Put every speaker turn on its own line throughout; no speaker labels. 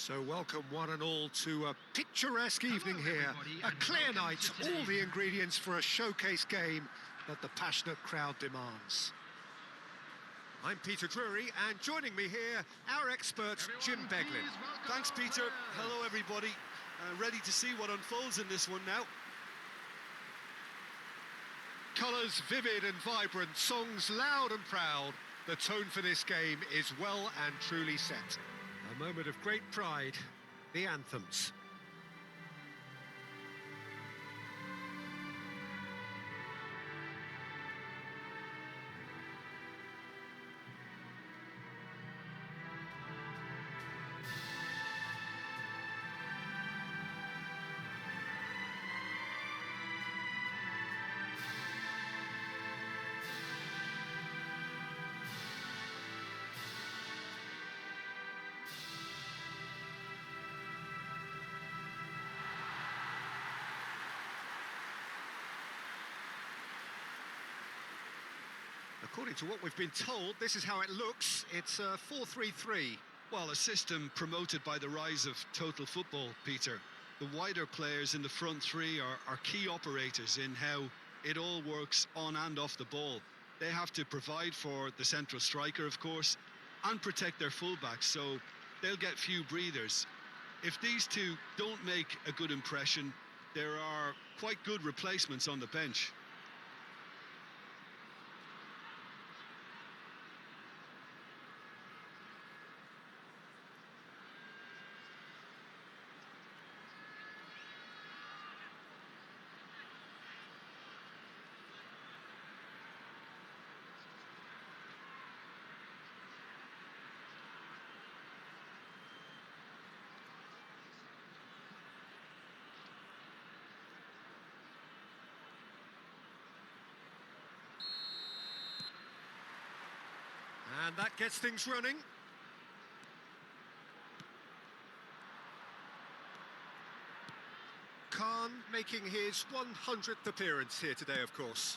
So welcome one and all to a picturesque evening here. A clear night, all the ingredients for a showcase game that the passionate crowd demands. I'm Peter Drury, and joining me here, our expert, Jim Beglin.
Thanks, Peter. Hello, everybody. Ready to see what unfolds in this one now.
Colours vivid and vibrant, songs loud and proud. The tone for this game is well and truly set. A moment of great pride, the anthems. According to what we've been told, this is how it looks. It's 4-3-3.
Well, a system promoted by the rise of total football, Peter. The wider players in the front three are key operators in how it all works on and off the ball. They have to provide for the central striker, of course, and protect their fullbacks, so they'll get few breathers. If these two don't make a good impression, there are quite good replacements on the bench.
And that gets things running. Khan making his 100th appearance here today, of course.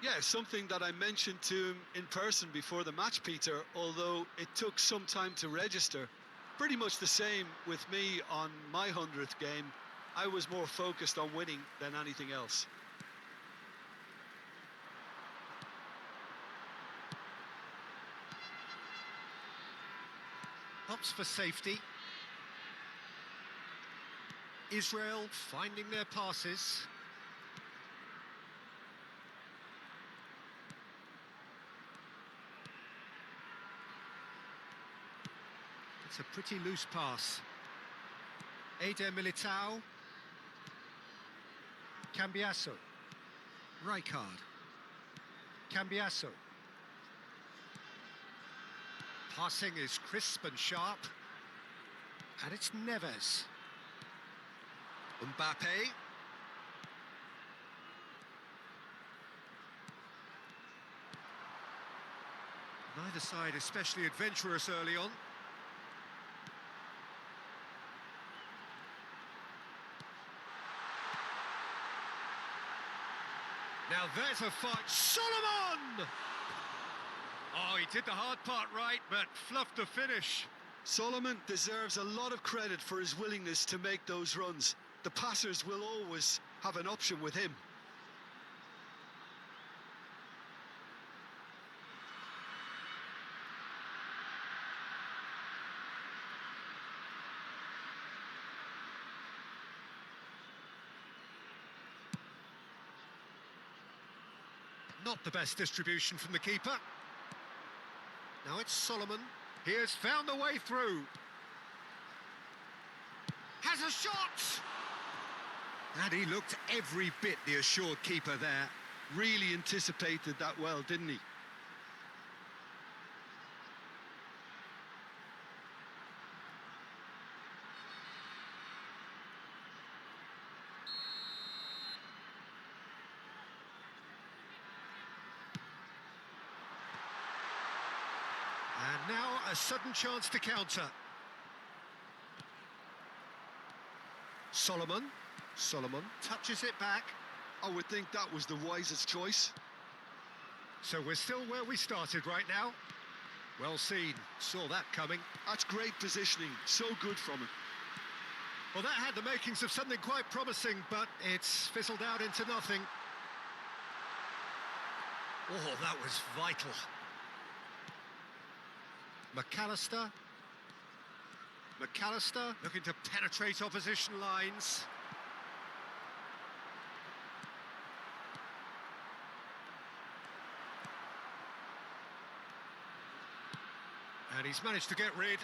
Yeah, something that I mentioned to him in person before the match, Peter, although it took some time to register. Pretty much the same with me on my 100th game. I was more focused on winning than anything else.
Opts for safety. Israel finding their passes. It's a pretty loose pass. Eder Militao. Cambiasso. Rijkaard. Cambiasso. Passing is crisp and sharp. And it's Neves. Mbappe. Neither side especially adventurous early on. Now there's a fight. Solomon! Oh, he did the hard part right, but fluffed the finish.
Solomon deserves a lot of credit for his willingness to make those runs. The passers will always have an option with him.
Not the best distribution from the keeper. Now it's Solomon. He has found the way through. Has a shot! And he looked every bit the assured keeper there.
Really anticipated that well, didn't he?
And now a sudden chance to counter. Solomon touches it back.
I would think that was the wisest choice.
So we're still where we started right now. Well seen, saw that coming.
That's great positioning, so good from him.
Well, that had the makings of something quite promising, but it's fizzled out into nothing. Oh, that was vital. McAllister. McAllister looking to penetrate opposition lines. And he's managed to get rid.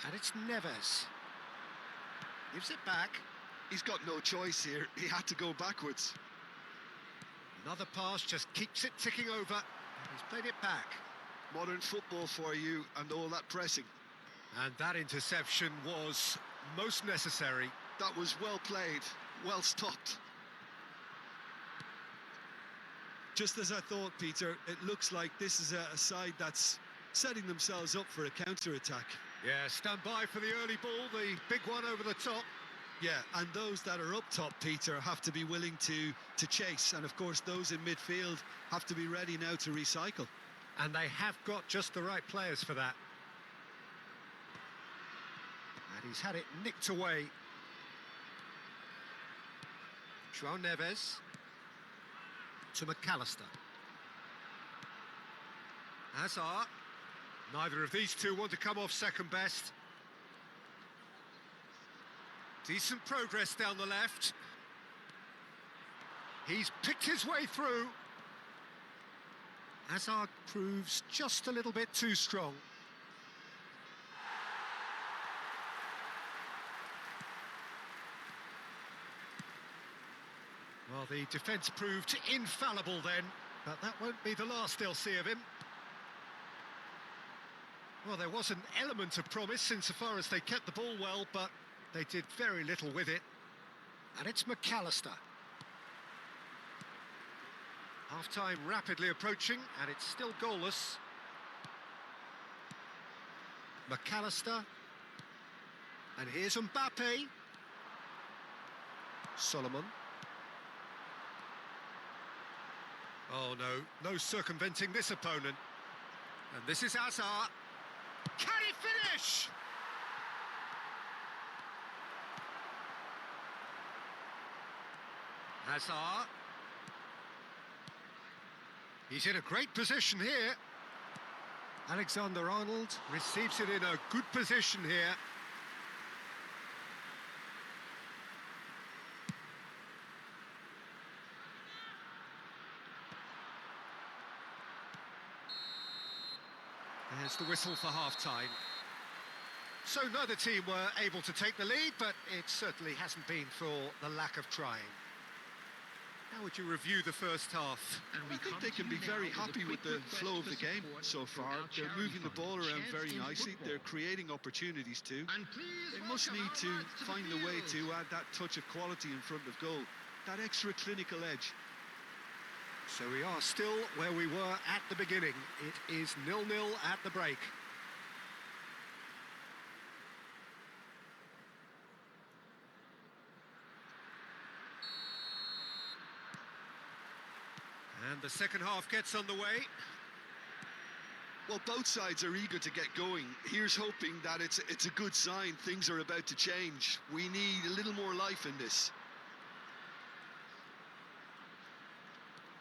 And it's Neves. Gives it back.
He's got no choice here. He had to go backwards.
Another pass just keeps it ticking over. And he's played it back.
Modern football for you and all that pressing.
And that interception was most necessary.
That was well played, well stopped. Just as I thought, Peter, it looks like this is a side that's setting themselves up for a counter-attack.
Yeah, stand by for the early ball, the big one over the top.
Yeah, and those that are up top, Peter, have to be willing to chase. And, of course, those in midfield have to be ready now to recycle.
And they have got just the right players for that. And he's had it nicked away. João Neves to McAllister. Hazard. Neither of these two want to come off second best. Decent progress down the left. He's picked his way through. Hazard proves just a little bit too strong. Well, the defence proved infallible then, but that won't be the last they'll see of him. Well, there was an element of promise insofar as they kept the ball well, but they did very little with it. And it's McAllister. Half-time rapidly approaching, and it's still goalless. McAllister. And here's Mbappe. Solomon. Oh, no circumventing this opponent. And this is Hazard. Can he finish? Hazard. He's in a great position here. Alexander-Arnold receives it in a good position here. There's the whistle for half-time. So neither team were able to take the lead, but it certainly hasn't been for the lack of trying. How would you review the first half?
I think they can be very happy with the flow of the game so far. They're moving the ball around very nicely. They're creating opportunities too. They must need to find a way to add that touch of quality in front of goal, that extra clinical edge.
So we are still where we were at the beginning. It is 0-0 at the break. And the second half gets underway.
Well, both sides are eager to get going. Here's hoping that it's a good sign. Things are about to change. We need a little more life in this.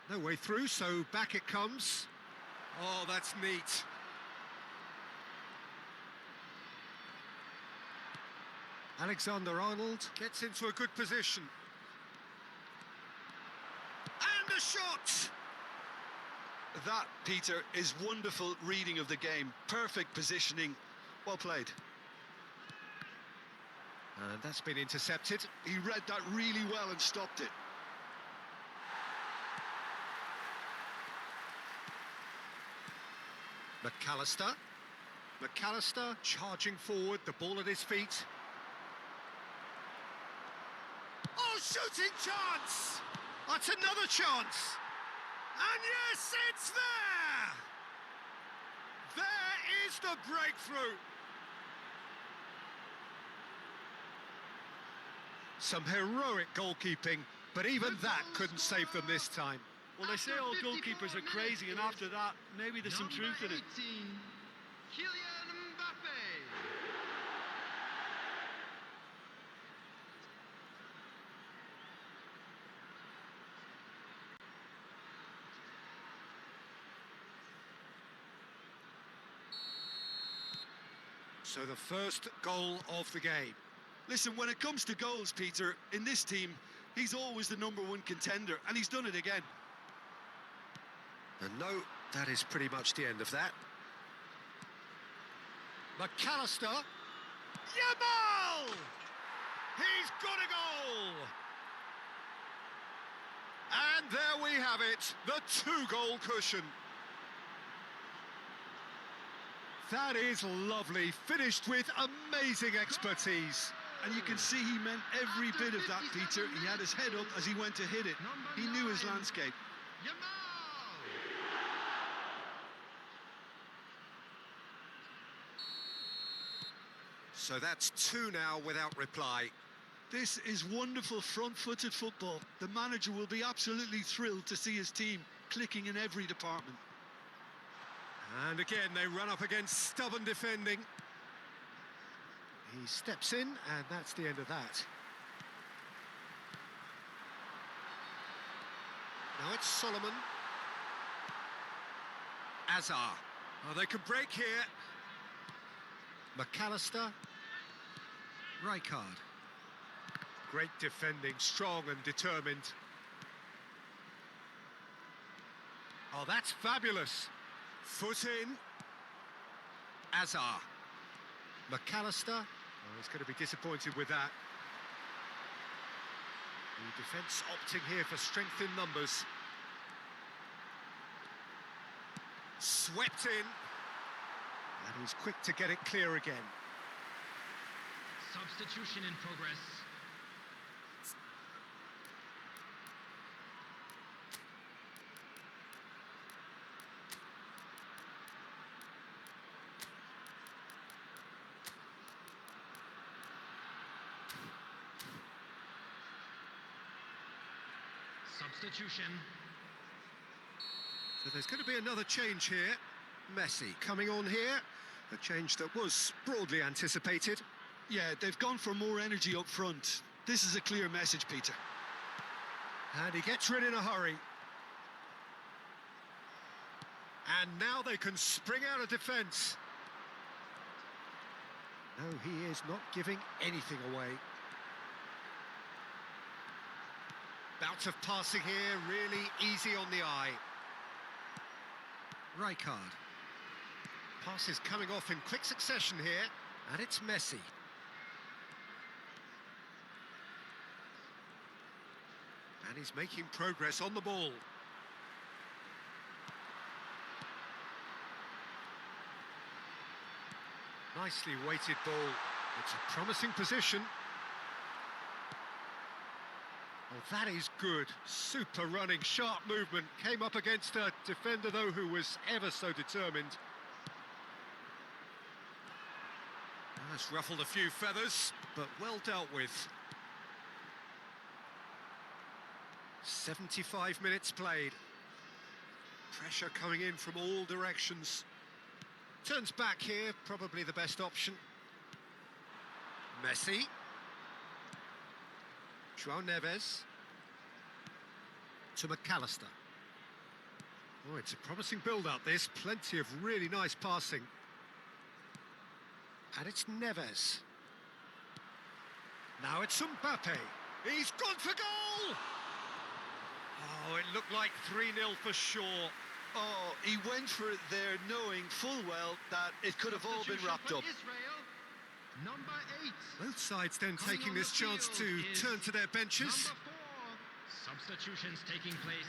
No way through, so back it comes. Oh, that's neat. Alexander-Arnold gets into a good position. And a shot!
That, Peter, is wonderful reading of the game. Perfect positioning. Well played.
And that's been intercepted.
He read that really well and stopped it.
McAllister. McAllister charging forward, the ball at his feet. Oh, shooting chance! That's another chance! And yes, it's there! There is the breakthrough! Some heroic goalkeeping, but even that couldn't save them this time.
Well, they say all goalkeepers are crazy, and after that, maybe there's some truth in it.
So the first goal of the game.
Listen, when it comes to goals, Peter, in this team, he's always the #1 contender, and he's done it again.
And no, that is pretty much the end of that. McAllister. Yamal! He's got a goal! And there we have it, the 2-goal cushion. That is lovely, finished with amazing expertise.
And you can see he meant every bit of that, Peter. He had his head up as he went to hit it. He knew his landscape.
So that's 2 now without reply.
This is wonderful front-footed football. The manager will be absolutely thrilled to see his team clicking in every department.
And again, they run up against stubborn defending. He steps in, and that's the end of that. Now it's Solomon. Azar. Oh, they could break here. McAllister. Rijkaard. Great defending, strong and determined. Oh, that's fabulous. Foot in. Azar. McAllister. Oh, he's going to be disappointed with that. The defence opting here for strength in numbers. Swept in. And he's quick to get it clear again.
Substitution in progress. Substitution.
So there's going to be another change here. Messi coming on here. A change that was broadly anticipated.
Yeah, they've gone for more energy up front. This is a clear message, Peter.
And he gets rid in a hurry. And now they can spring out of defence. No, he is not giving anything away. Bout of passing here, really easy on the eye. Rijkaard. Passes coming off in quick succession here, and it's Messi. And he's making progress on the ball. Nicely weighted ball. It's a promising position. Oh, that is good. Super running, sharp movement. Came up against a defender, though, who was ever so determined. That's ruffled a few feathers, but well dealt with. 75 minutes played. Pressure coming in from all directions. Turns back here, probably the best option. Messi. João Neves. To McAllister. Oh, it's a promising build-up, this. Plenty of really nice passing. And it's Neves. Now it's Mbappe. He's gone for goal! Oh, it looked like 3-0 for sure.
Oh, he went for it there, knowing full well that it could have all been wrapped up.
Israel, number 8.
Both sides then
Coming
taking
on
this
the
chance
field
to
is
turn to their benches.
Number 4. Substitutions taking place.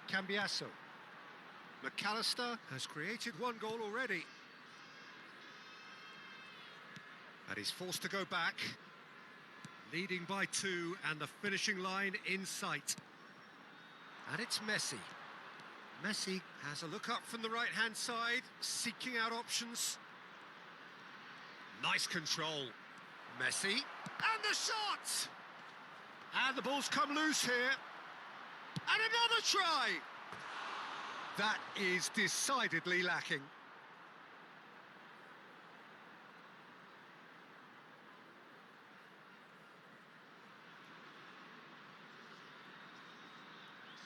Cambiasso. McAllister has created one goal already. And he's forced to go back. Leading by 2 and the finishing line in sight. And it's Messi. Messi has a look up from the right-hand side, seeking out options. Nice control. Messi. And the shot! And the ball's come loose here. And another try! That is decidedly lacking.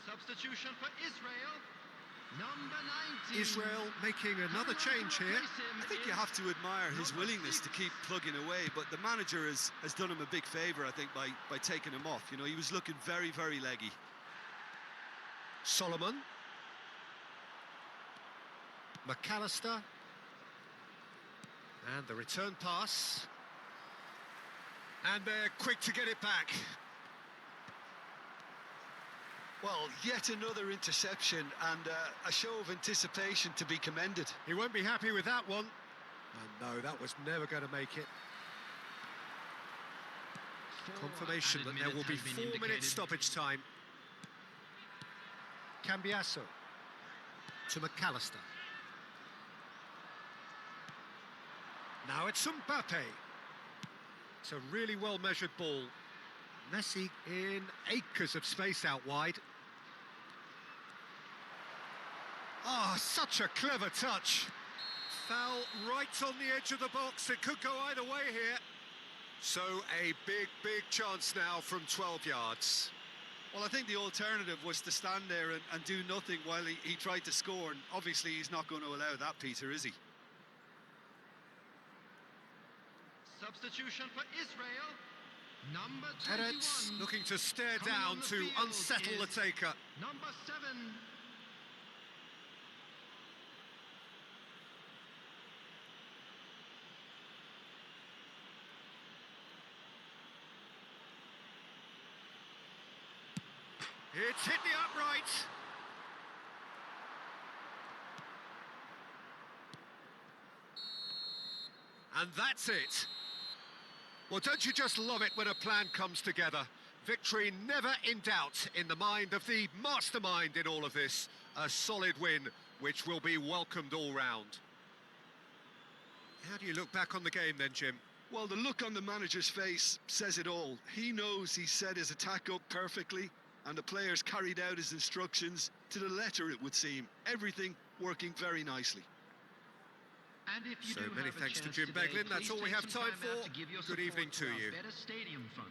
Substitution for Israel. Number 19.
Israel making another change here.
I think you have to admire his willingness to keep plugging away, but the manager has done him a big favour, I think, by taking him off. You know, he was looking very, very leggy.
Solomon. McAllister. And the return pass. And they're quick to get it back.
Well, yet another interception and a show of anticipation to be commended.
He won't be happy with that one. And no, that was never going to make it. Confirmation that there will be 4 minutes stoppage time. Cambiasso to McAllister. Now it's Mbappe. It's a really well-measured ball. Messi in acres of space out wide. Ah, such a clever touch. Foul right on the edge of the box. It could go either way here. So a big chance now from 12 yards.
Well, I think the alternative was to stand there and do nothing while he tried to score, and obviously he's not going to allow that, Peter, is he?
Substitution for Israel. Number 21.
Perez looking to stare
Coming
down
on the
to
field
unsettle the
is
taker.
Number 7.
It's hit the upright. And that's it. Well, don't you just love it when a plan comes together? Victory never in doubt in the mind of the mastermind in all of this. A solid win, which will be welcomed all round. How do you look back on the game then, Jim?
Well, the look on the manager's face says it all. He knows he set his attack up perfectly, and the players carried out his instructions to the letter, it would seem. Everything working very nicely.
And if you
So
do
many
have a
thanks to
chance
Jim
today,
Beglin. That's
please
all we
take
have
some
time
out
for.
to give your
Good
support
evening to
our
you.
Better Stadium Fund.